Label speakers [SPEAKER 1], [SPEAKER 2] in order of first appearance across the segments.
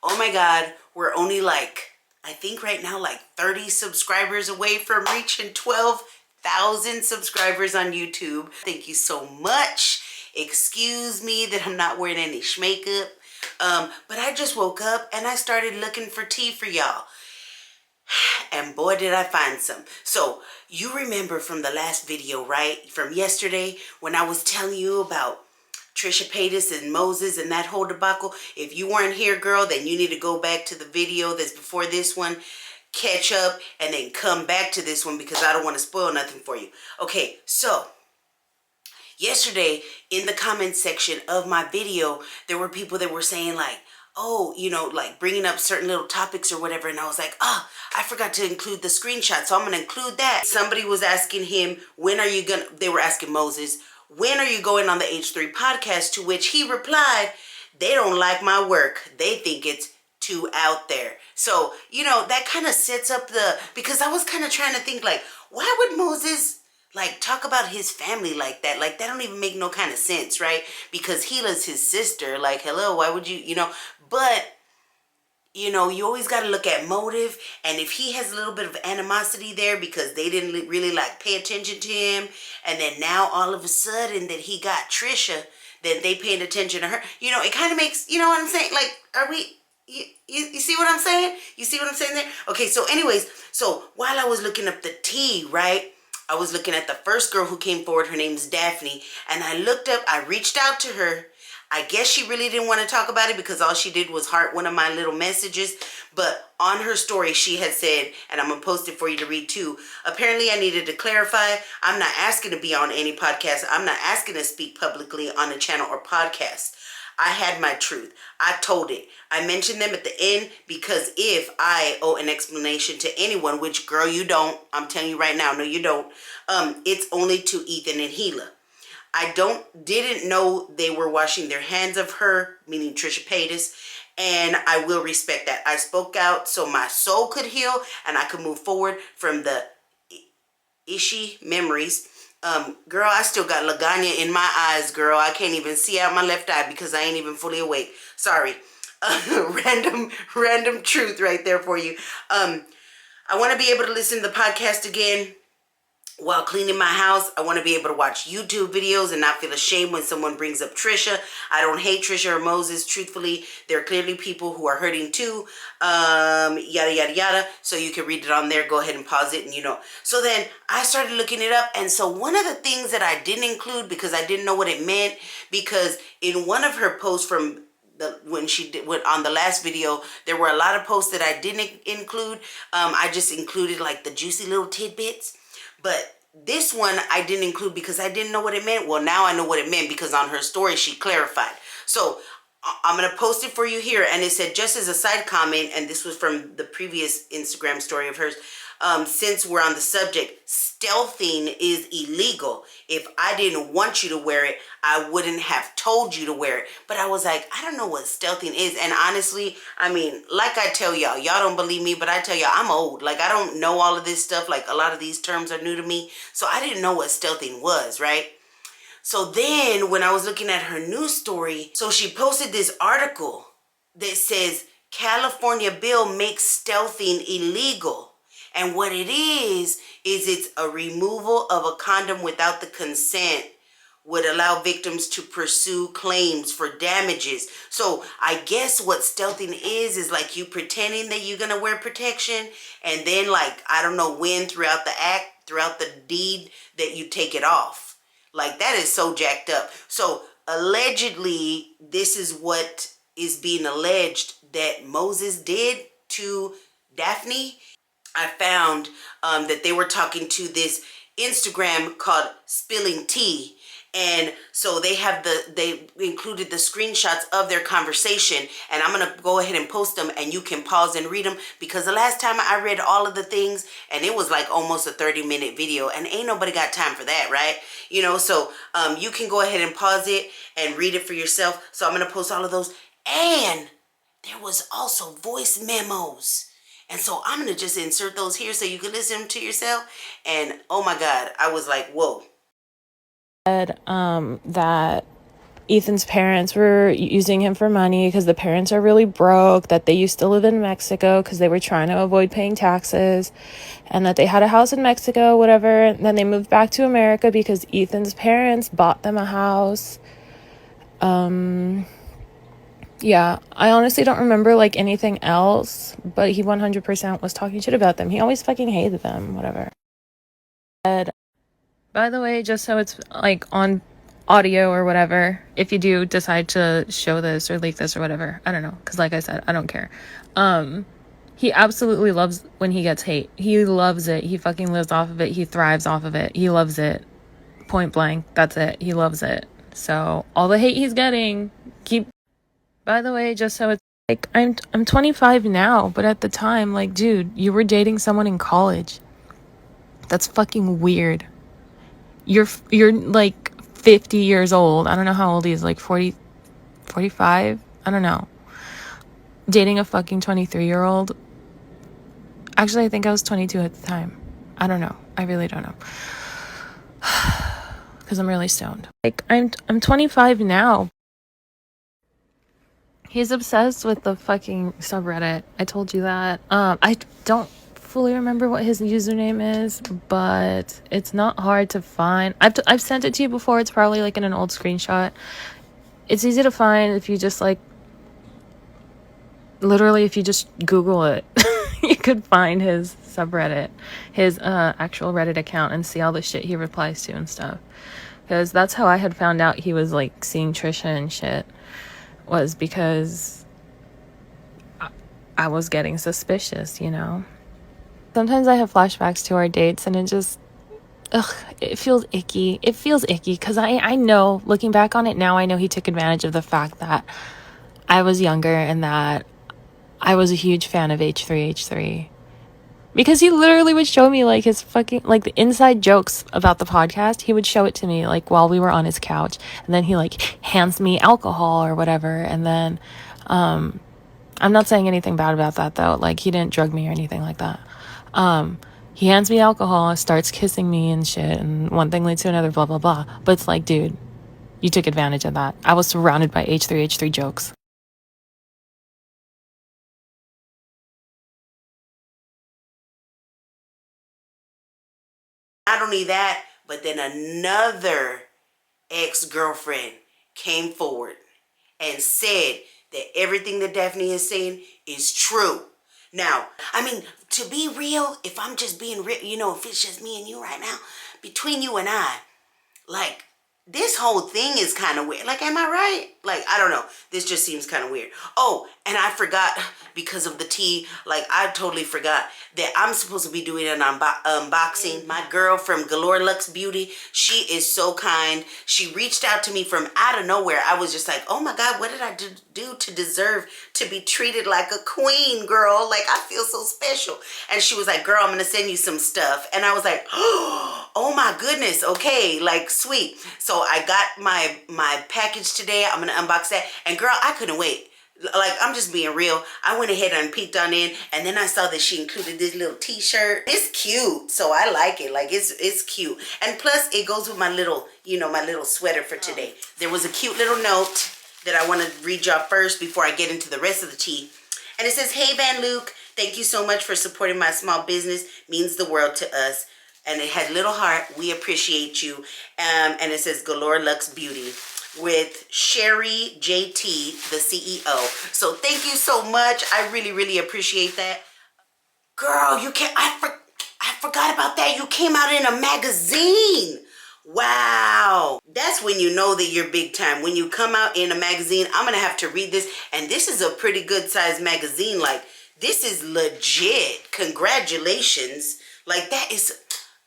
[SPEAKER 1] Oh my God, we're only like, I think right now, like 30 subscribers away from reaching 12,000 subscribers on YouTube. Thank you so much. Excuse me that I'm not wearing any schmakeup. But I just woke up and I started looking for tea for y'all. And boy, did I find some. So you remember from the last video, right? From yesterday when I was telling you about Trisha Paytas and Moses and that whole debacle. If you weren't here, girl, then you need to go back to the video that's before this one, catch up, and then come back to this one because I don't want to spoil nothing for you. Okay, so yesterday in the comment section of my video, there were people that were saying like, oh, you know, like bringing up certain little topics or whatever. And I was like, I forgot to include the screenshot. So I'm going to include that. Somebody was asking him, they were asking Moses, when are you going on the H3 podcast? To which he replied, they don't like my work. They think it's too out there. So, you know, that kind of sets up because I was kind of trying to think like, why would Moses like talk about his family like that? Like that don't even make no kind of sense, right? Because Gila's his sister. Like, hello, why would you know? But you know, you always got to look at motive. And if he has a little bit of animosity there because they didn't really like pay attention to him, and then now all of a sudden that he got Trisha, then they paying attention to her. You know, it kind of makes, you know what I'm saying? Like, are we, you see what I'm saying? You see what I'm saying there? Okay, so anyways, so while I was looking up the tea, right? I was looking at the first girl who came forward. Her name's Daphne. And I reached out to her. I guess she really didn't want to talk about it because all she did was heart one of my little messages. But on her story, she had said, and I'm going to post it for you to read too. Apparently, I needed to clarify. I'm not asking to be on any podcast. I'm not asking to speak publicly on a channel or podcast. I had my truth. I told it. I mentioned them at the end because if I owe an explanation to anyone, which girl, you don't. I'm telling you right now, no, you don't. It's only to Ethan and Gila. I didn't know they were washing their hands of her, meaning Trisha Paytas, and I will respect that. I spoke out so my soul could heal and I could move forward from the ishy memories. Girl, I still got Laganya in my eyes, girl. I can't even see out my left eye because I ain't even fully awake. Sorry. Random truth right there for you. I want to be able to listen to the podcast again while cleaning my house. I want to be able to watch YouTube videos and not feel ashamed when someone brings up Trisha. I don't hate Trisha or Moses. Truthfully, there are clearly people who are hurting too. Yada, yada, yada. So you can read it on there. Go ahead and pause it and you know. So then I started looking it up. And so one of the things that I didn't include because I didn't know what it meant, because in one of her posts from when she went on the last video, there were a lot of posts that I didn't include. I just included like the juicy little tidbits. But this one I didn't include because I didn't know what it meant. Well, now I know what it meant because on her story she clarified. So I'm going to post it for you here. And it said, just as a side comment, and this was from the previous Instagram story of hers, since we're on the subject, stealthing is illegal. If I didn't want you to wear it, I wouldn't have told you to wear it. But I was like, I don't know what stealthing is. And honestly, I mean, like I tell y'all don't believe me, but I tell y'all I'm old. Like I don't know all of this stuff. Like a lot of these terms are new to me. So I didn't know what stealthing was, right? So then when I was looking at her news story, so she posted this article that says California bill makes stealthing illegal. And what it is it's a removal of a condom without the consent would allow victims to pursue claims for damages. So I guess what stealthing is like you pretending that you're going to wear protection. And then like, I don't know when throughout the act, throughout the deed that you take it off. Like that is so jacked up. So allegedly, this is what is being alleged that Moses did to Daphne. I found that they were talking to this Instagram called Spilling Tea. And so they included the screenshots of their conversation, and I'm going to go ahead and post them and you can pause and read them because the last time I read all of the things and it was like almost a 30-minute video and ain't nobody got time for that, right? You know, so you can go ahead and pause it and read it for yourself. So I'm going to post all of those. And there was also voice memos. And so I'm going to just insert those here so you can listen to yourself. And oh my God, I was like, whoa.
[SPEAKER 2] That Ethan's parents were using him for money because the parents are really broke, that they used to live in Mexico because they were trying to avoid paying taxes, and that they had a house in Mexico, whatever. And then they moved back to America because Ethan's parents bought them a house. Yeah, I honestly don't remember like anything else, but he 100% was talking shit about them. He always fucking hated them, whatever. And by the way, just so it's like on audio or whatever, if you do decide to show this or leak this or whatever, I don't know, because like I said, I don't care. He absolutely loves when he gets hate. He loves it. He fucking lives off of it. He thrives off of it. He loves it. Point blank. That's it. He loves it. So all the hate he's getting, keep. By the way, just so it's like, I'm 25 now, but at the time, like, dude, you were dating someone in college. That's fucking weird. You're like 50 years old. I don't know how old he is, like 40, 45. I don't know. Dating a fucking 23-year-old. Actually, I think I was 22 at the time. I don't know. I really don't know. Because I'm really stoned. Like, I'm 25 now. He's obsessed with the fucking subreddit. I told you that. I don't fully remember what his username is, but it's not hard to find. I've sent it to you before. It's probably like in an old screenshot. It's easy to find if you just like, literally if you just Google it. You could find his subreddit, his actual Reddit account, and see all the shit he replies to and stuff. Because that's how I had found out he was like seeing Trisha and shit, was because I was getting suspicious, you know. Sometimes I have flashbacks to our dates and it just, it feels icky. It feels icky because I know, looking back on it now, I know he took advantage of the fact that I was younger and that I was a huge fan of H3H3. Because he literally would show me like his fucking, like the inside jokes about the podcast. He would show it to me like while we were on his couch. And then he like hands me alcohol or whatever. And then, I'm not saying anything bad about that though. Like he didn't drug me or anything like that. He hands me alcohol, starts kissing me and shit. And one thing leads to another, blah, blah, blah. But it's like, dude, you took advantage of that. I was surrounded by H3H3 jokes.
[SPEAKER 1] Not only that, but then another ex-girlfriend came forward and said that everything that Daphne is saying is true. Now, I mean, to be real, if I'm just being real, you know, if it's just me and you right now, between you and I, like, this whole thing is kind of weird. Like, am I right? Like, I don't know. This just seems kind of weird. Oh, and I forgot, because of the tea, like, I totally forgot that I'm supposed to be doing an unboxing. My girl from Galore Lux Beauty, she is so kind. She reached out to me from out of nowhere. I was just like, oh my God, what did I do to deserve to be treated like a queen, girl? Like, I feel so special. And she was like, girl, I'm going to send you some stuff. And I was like, oh my goodness. Okay, like, sweet. So I got my package today. I'm going to unbox that. And girl, I couldn't wait. Like, I'm just being real. I went ahead and peeked on in, and then I saw that she included this little t-shirt. It's cute, so I like it. Like, it's cute. And plus, it goes with my little, you know, my little sweater for today. There was a cute little note that I want to read y'all first before I get into the rest of the tea. And it says, hey, Van Luke, thank you so much for supporting my small business. Means the world to us. And it had little heart. We appreciate you. And it says Galore Lux Beauty, with Sherry JT, the CEO. So thank you so much. I really, really appreciate that. Girl, you can't, I forgot about that. You came out in a magazine. Wow. That's when you know that you're big time. When you come out in a magazine, I'm going to have to read this. And this is a pretty good sized magazine. Like, this is legit. Congratulations. Like, that is,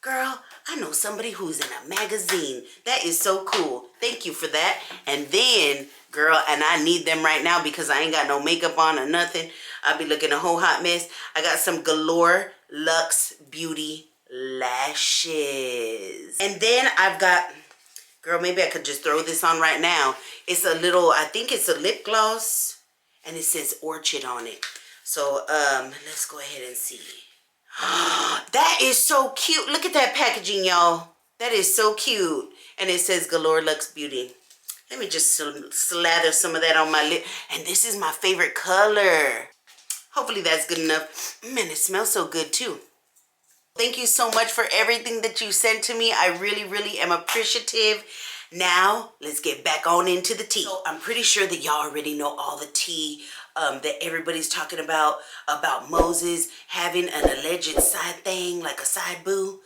[SPEAKER 1] girl, I know somebody who's in a magazine. That is so cool. Thank you for that. And then, girl, and I need them right now because I ain't got no makeup on or nothing. I'll be looking a whole hot mess. I got some Galore Lux Beauty lashes. And then I've got, girl, maybe I could just throw this on right now. It's a little, I think it's a lip gloss. And it says Orchid on it. So, let's go ahead and see. That is so cute. Look at that packaging, y'all. That is so cute. And it says Galore Lux Beauty. Let me just slather some of that on my lip. And this is my favorite color. Hopefully that's good enough. Man, it smells so good too. Thank you so much for everything that you sent to me. I really, really am appreciative. Now, let's get back on into the tea. So I'm pretty sure that y'all already know all the tea that everybody's talking about Moses having an alleged side thing, like a side boo.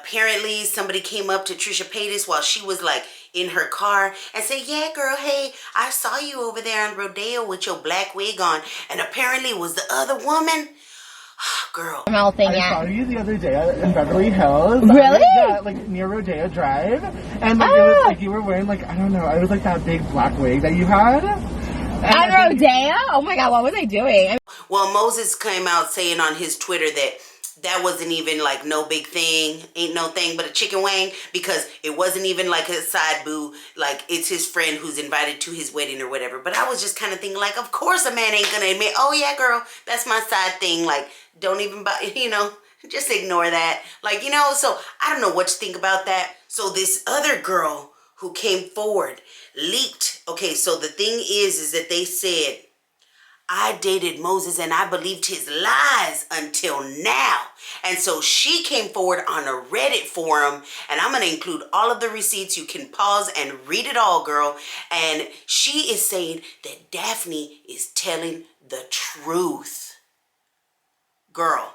[SPEAKER 1] Apparently, somebody came up to Trisha Paytas while she was like in her car and said, yeah, girl, hey, I saw you over there on Rodeo with your black wig on. And apparently it was the other woman. Girl.
[SPEAKER 3] I saw you the other day in Beverly Hills.
[SPEAKER 4] Really?
[SPEAKER 3] Yeah, like near Rodeo Drive. And like, it was like you were wearing like, I don't know, it was like that big black wig that you had.
[SPEAKER 4] On Rodeo? Oh my God, what was I doing?
[SPEAKER 1] Well, Moses came out saying on his Twitter that wasn't even like no big thing, ain't no thing but a chicken wing, because it wasn't even like a side boo, like it's his friend who's invited to his wedding or whatever. But I was just kind of thinking like, of course a man ain't gonna admit, oh yeah girl, that's my side thing, like don't even buy, you know, just ignore that, like, you know. So I don't know what to think about that. So this other girl who came forward leaked, okay, so the thing is that they said, I dated Moses and I believed his lies until now. And so she came forward on a Reddit forum, and I'm going to include all of the receipts. You can pause and read it all, girl. And she is saying that Daphne is telling the truth. Girl.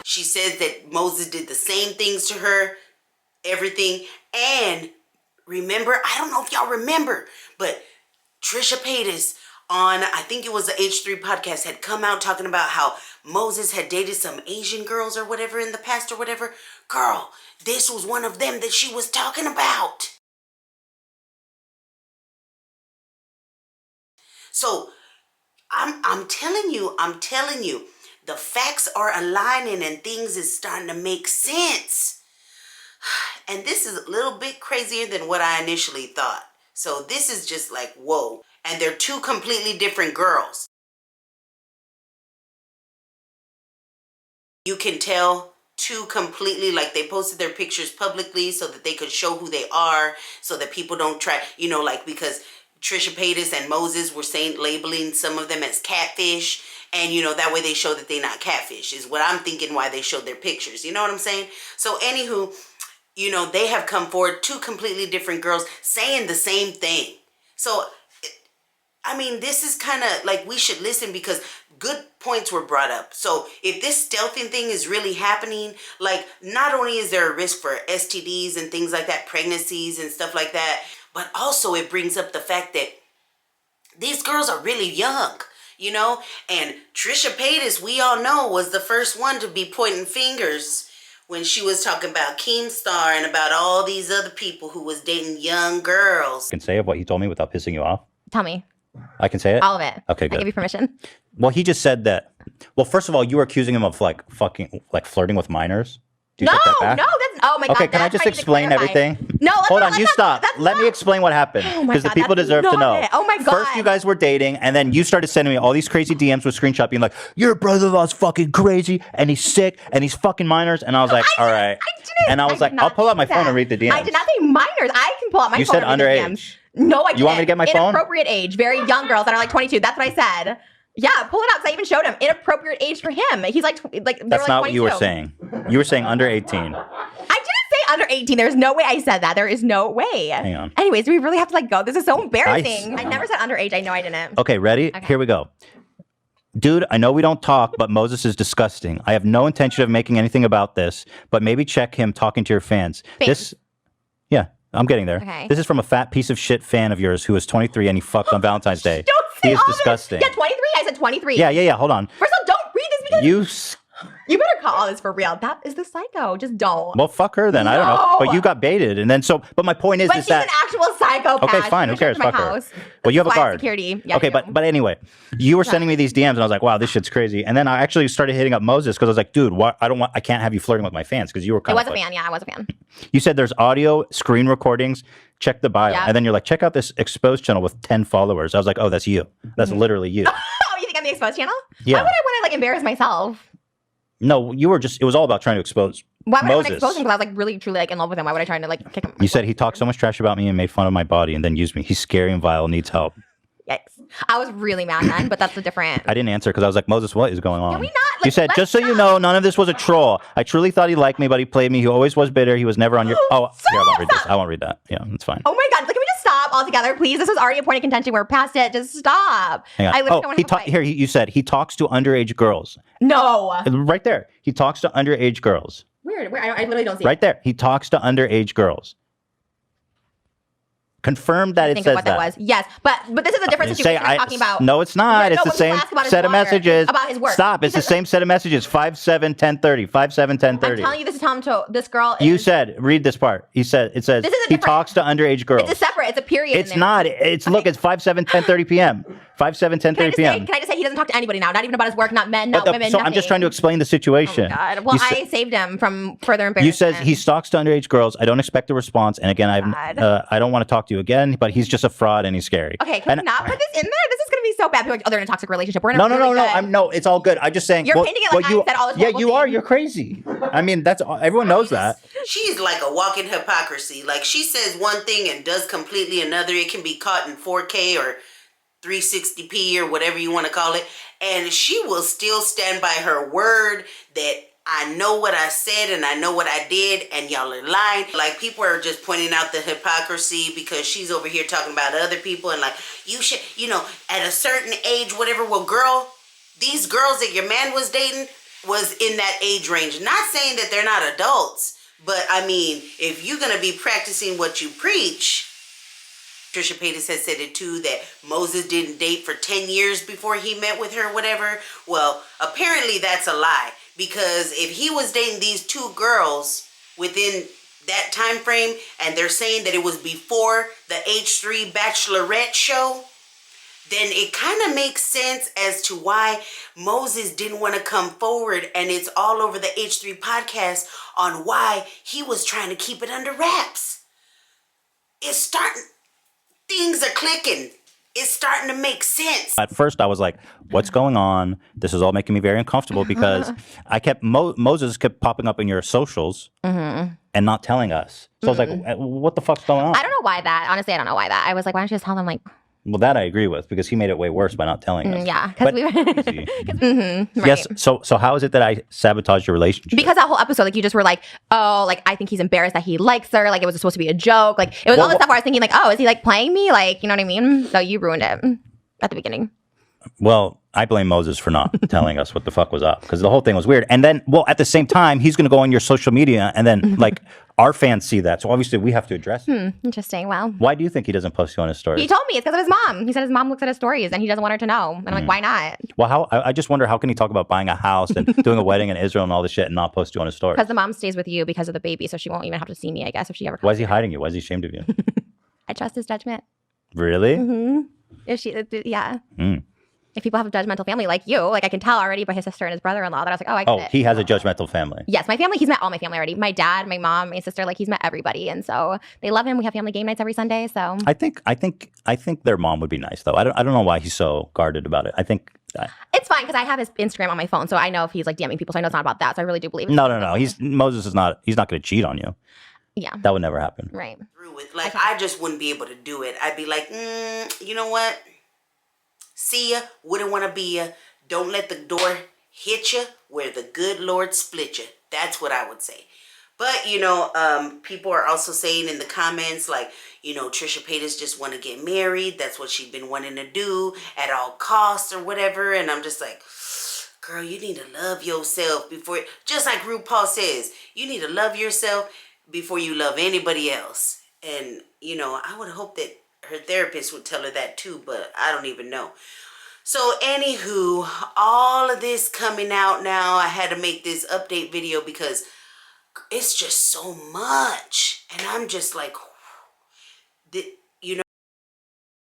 [SPEAKER 1] She says that Moses did the same things to her, everything. And remember, I don't know if y'all remember, but Trisha Paytas on, I think it was the H3 podcast, had come out talking about how Moses had dated some Asian girls or whatever in the past or whatever. Girl, this was one of them that she was talking about. So I'm telling you, the facts are aligning and things is starting to make sense. And this is a little bit crazier than what I initially thought. So this is just like, whoa. And they're two completely different girls. You can tell two completely, like they posted their pictures publicly so that they could show who they are, so that people don't try, you know, like because Trisha Paytas and Moses were labeling some of them as catfish. And, you know, that way they show that they're not catfish is what I'm thinking why they showed their pictures. You know what I'm saying? So anywho, you know, they have come forward, two completely different girls saying the same thing. So, I mean, this is kind of like we should listen because good points were brought up. So if this stealthing thing is really happening, like not only is there a risk for STDs and things like that, pregnancies and stuff like that, but also it brings up the fact that these girls are really young. You know, and Trisha Paytas, we all know, was the first one to be pointing fingers when she was talking about Keemstar and about all these other people who was dating young girls.
[SPEAKER 5] I can say of what he told me without pissing you off?
[SPEAKER 4] Tell me.
[SPEAKER 5] I can say it?
[SPEAKER 4] All of it.
[SPEAKER 5] Okay, good.
[SPEAKER 4] I give you permission.
[SPEAKER 5] Well, he just said that. Well, first of all, you were accusing him of like flirting with minors. Do you take that back?
[SPEAKER 4] No, that's, oh my God.
[SPEAKER 5] Okay, can I just explain everything?
[SPEAKER 4] No,
[SPEAKER 5] hold on, you stop. Let me explain what happened. Because the people deserve to know.
[SPEAKER 4] Oh my God.
[SPEAKER 5] First, you guys were dating, and then you started sending me all these crazy DMs with screenshot being like, your brother-in-law's fucking crazy, and he's sick, and he's fucking minors. And I was like, all right. And I was like, I'll pull out my phone and read the DMs.
[SPEAKER 4] I did not say minors. I can pull out my phone.
[SPEAKER 5] You said
[SPEAKER 4] and read the
[SPEAKER 5] underage.
[SPEAKER 4] DMs. No, I didn't.
[SPEAKER 5] You want me to get my phone?
[SPEAKER 4] Inappropriate age. Very young girls that are like 22. That's what I said. Yeah, pull it out. Because I even showed him. Inappropriate age for him. He's like they
[SPEAKER 5] That's
[SPEAKER 4] were like
[SPEAKER 5] not
[SPEAKER 4] 22.
[SPEAKER 5] what you were saying. You were saying under 18.
[SPEAKER 4] I didn't say under 18. There's no way I said that. There is no way.
[SPEAKER 5] Hang on.
[SPEAKER 4] Anyways, do we really have to like go? This is so embarrassing. I never said underage. I know I didn't.
[SPEAKER 5] Okay, ready?
[SPEAKER 4] Okay.
[SPEAKER 5] Here we go. Dude, I know we don't talk, but Moses is disgusting. I have no intention of making anything about this, but maybe check him talking to your fans. Yeah, I'm getting there.
[SPEAKER 4] Okay.
[SPEAKER 5] This is from a fat piece of shit fan of yours who is 23 and he fucked on Valentine's Day.
[SPEAKER 4] Don't say
[SPEAKER 5] He is
[SPEAKER 4] all this.
[SPEAKER 5] disgusting.
[SPEAKER 4] Yeah, 23. I said 23.
[SPEAKER 5] Yeah. Hold on.
[SPEAKER 4] First of all, don't read this because
[SPEAKER 5] You
[SPEAKER 4] you better call this for real. That is the psycho. Just don't.
[SPEAKER 5] Well, fuck her then. I don't know.
[SPEAKER 4] No.
[SPEAKER 5] But you got baited, and then but my point is,
[SPEAKER 4] But
[SPEAKER 5] is
[SPEAKER 4] she's
[SPEAKER 5] that
[SPEAKER 4] an actual psychopath.
[SPEAKER 5] okay, fine. Who
[SPEAKER 4] She
[SPEAKER 5] cares?
[SPEAKER 4] came to
[SPEAKER 5] Fuck
[SPEAKER 4] my
[SPEAKER 5] her.
[SPEAKER 4] house.
[SPEAKER 5] Well, you have a
[SPEAKER 4] This is why I have
[SPEAKER 5] guard.
[SPEAKER 4] security. Yeah,
[SPEAKER 5] Okay,
[SPEAKER 4] I do.
[SPEAKER 5] but anyway, you were sending me these DMs, and I was like, wow, this shit's crazy. And then I actually started hitting up Moses because I was like, dude, what? I can't have you flirting with my fans because you were
[SPEAKER 4] I
[SPEAKER 5] kind
[SPEAKER 4] was
[SPEAKER 5] of
[SPEAKER 4] a fan. Yeah, I was a fan.
[SPEAKER 5] You said there's audio, screen recordings. Check the bio,
[SPEAKER 4] Yeah.
[SPEAKER 5] and then you're like, check out this exposed channel with 10 followers. I was like, oh, that's you. That's literally you.
[SPEAKER 4] Oh, you think I'm the exposed channel?
[SPEAKER 5] Yeah.
[SPEAKER 4] Why would I want to like embarrass myself?
[SPEAKER 5] No, you were just. It was all about trying to expose
[SPEAKER 4] Why would I want to
[SPEAKER 5] Moses.
[SPEAKER 4] expose him? Because I was like really truly like in love with him. Why would I try to like kick him?
[SPEAKER 5] You said he talked so much trash about me and made fun of my body, and then used me. He's scary and vile. Needs help.
[SPEAKER 4] Yikes. I was really mad then, but that's a different.
[SPEAKER 5] I didn't answer because I was like, Moses, what is going on?
[SPEAKER 4] Can we not?
[SPEAKER 5] You
[SPEAKER 4] Like,
[SPEAKER 5] said,
[SPEAKER 4] let's
[SPEAKER 5] just so you know, none of this was a troll. I truly thought he liked me, but he played me. He always was bitter. He was never on your. Oh, here, I won't read this. I won't read that. Yeah, that's fine.
[SPEAKER 4] Oh my God. Can we just stop altogether, please? This was already a point of contention. We're past it. Just stop.
[SPEAKER 5] Hang on.
[SPEAKER 4] I literally don't want to fight.
[SPEAKER 5] Here, you said he talks to underage girls.
[SPEAKER 4] No.
[SPEAKER 5] Right there. He talks to underage girls.
[SPEAKER 4] Weird. I literally don't see
[SPEAKER 5] Right there. He talks to underage girls. Confirm that
[SPEAKER 4] I
[SPEAKER 5] it
[SPEAKER 4] think
[SPEAKER 5] says
[SPEAKER 4] of what that was. Yes, but this is a different situation. We're talking about.
[SPEAKER 5] No, it's not.
[SPEAKER 4] No,
[SPEAKER 5] It's the
[SPEAKER 4] when people
[SPEAKER 5] same
[SPEAKER 4] ask about his
[SPEAKER 5] set of
[SPEAKER 4] work,
[SPEAKER 5] messages.
[SPEAKER 4] about his work.
[SPEAKER 5] Stop. It's the same set of messages. 5/7/10/30. 5/7/10/30.
[SPEAKER 4] I'm telling you, this is telling to this girl.
[SPEAKER 5] You said, read this part. It says
[SPEAKER 4] This is a
[SPEAKER 5] he
[SPEAKER 4] different-
[SPEAKER 5] talks to underage girls.
[SPEAKER 4] It's a separate. It's a period.
[SPEAKER 5] It's
[SPEAKER 4] in there.
[SPEAKER 5] not. It's look. It's 5/7/10/30 p.m. 5/7/10/30 p.m.
[SPEAKER 4] Can I just say he doesn't talk to anybody now? Not even about his work. Not men. Not women.
[SPEAKER 5] So I'm just trying to explain the situation.
[SPEAKER 4] God. Well, I saved him from further embarrassment.
[SPEAKER 5] You said he stalks to underage girls. I don't expect a response. And again, I don't want to talk to you again. But he's just a fraud and he's scary.
[SPEAKER 4] Okay, can we not put this in there? This is going to be so bad. People are like, oh, they're in a toxic relationship. We're in a
[SPEAKER 5] No. It's all good. I'm just saying.
[SPEAKER 4] You're painting it like I said all this
[SPEAKER 5] Yeah,
[SPEAKER 4] horrible
[SPEAKER 5] you are.
[SPEAKER 4] things.
[SPEAKER 5] You're crazy. I mean, that's everyone knows that.
[SPEAKER 1] She's like a walking hypocrisy. Like, she says one thing and does completely another. It can be caught in 4K or 360p or whatever you want to call it. And she will still stand by her word that I know what I said and I know what I did and y'all are lying. Like, people are just pointing out the hypocrisy because she's over here talking about other people and like, you should, at a certain age, whatever. Well, girl, these girls that your man was dating was in that age range. Not saying that they're not adults, but I mean, if you're going to be practicing what you preach, Trisha Paytas has said it too, that Moses didn't date for 10 years before he met with her, whatever. Well, apparently that's a lie, because if he was dating these two girls within that time frame and they're saying that it was before the H3 Bachelorette show, then it kind of makes sense as to why Moses didn't want to come forward, and it's all over the H3 podcast on why he was trying to keep it under wraps. It's starting... Things are clicking. It's starting to make sense.
[SPEAKER 5] At first, I was like, what's going on? This is all making me very uncomfortable because I kept, Moses kept popping up in your socials and not telling us. So I was like, what the fuck's going on?
[SPEAKER 4] I don't know why that. Honestly, I don't know why that. I was like, why don't you just tell them like...
[SPEAKER 5] Well, that I agree with because he made it way worse by not telling us.
[SPEAKER 4] Yeah, because we
[SPEAKER 5] Right.
[SPEAKER 4] Yes.
[SPEAKER 5] So how is it that I sabotaged your relationship?
[SPEAKER 4] Because that whole episode, like, you just were like, oh, like, I think he's embarrassed that he likes her. Like, it was supposed to be a joke. Like, it was all this stuff where I was thinking, like, oh, is he, like, playing me? Like, you know what I mean? So you ruined it at the beginning.
[SPEAKER 5] Well, I blame Moses for not telling us what the fuck was up because the whole thing was weird. And then, well, at the same time, he's going to go on your social media and then, like, our fans see that. So obviously, we have to address it.
[SPEAKER 4] Interesting. Well,
[SPEAKER 5] Why do you think he doesn't post you on his stories?
[SPEAKER 4] he told me it's because of his mom. He said his mom looks at his stories and he doesn't want her to know. And I'm like, why not?
[SPEAKER 5] Well, I just wonder, how can he talk about buying a house and doing a wedding in Israel and all this shit and not post you on his stories?
[SPEAKER 4] Because the mom stays with you because of the baby, so she won't even have to see me, I guess, if she ever comes.
[SPEAKER 5] Why is he hiding you? Why is he ashamed of you?
[SPEAKER 4] I trust his judgment.
[SPEAKER 5] Really?
[SPEAKER 4] If she, yeah.
[SPEAKER 5] Mm.
[SPEAKER 4] If people have a judgmental family like you, like I can tell already by his sister and his brother-in-law that I was like, oh, I get it.
[SPEAKER 5] He has a judgmental family.
[SPEAKER 4] Yes, my family, he's met all my family already. My dad, my mom, my sister, like he's met everybody. And so they love him. We have family game nights every Sunday. So
[SPEAKER 5] I think their mom would be nice though. I don't know why he's so guarded about it. I think
[SPEAKER 4] it's fine because I have his Instagram on my phone. So I know if he's like DMing people. So I know it's not about that. So I really do believe it.
[SPEAKER 5] No. Moses is not. He's not going to cheat on you.
[SPEAKER 4] Yeah.
[SPEAKER 5] That would never happen.
[SPEAKER 4] Right.
[SPEAKER 1] Through it. Like, I just wouldn't be able to do it. I'd be like, you know what? See ya, wouldn't want to be ya. Don't let the door hit ya where the good Lord split ya. That's what I would say. But, people are also saying in the comments, like, Trisha Paytas just want to get married. That's what she's been wanting to do at all costs or whatever. And I'm just like, girl, you need to love yourself before, just like RuPaul says, you need to love yourself before you love anybody else. And, I would hope that her therapist would tell her that too, but I don't even know. So anywho, all of this coming out now, I had to make this update video because it's just so much. And I'm just like,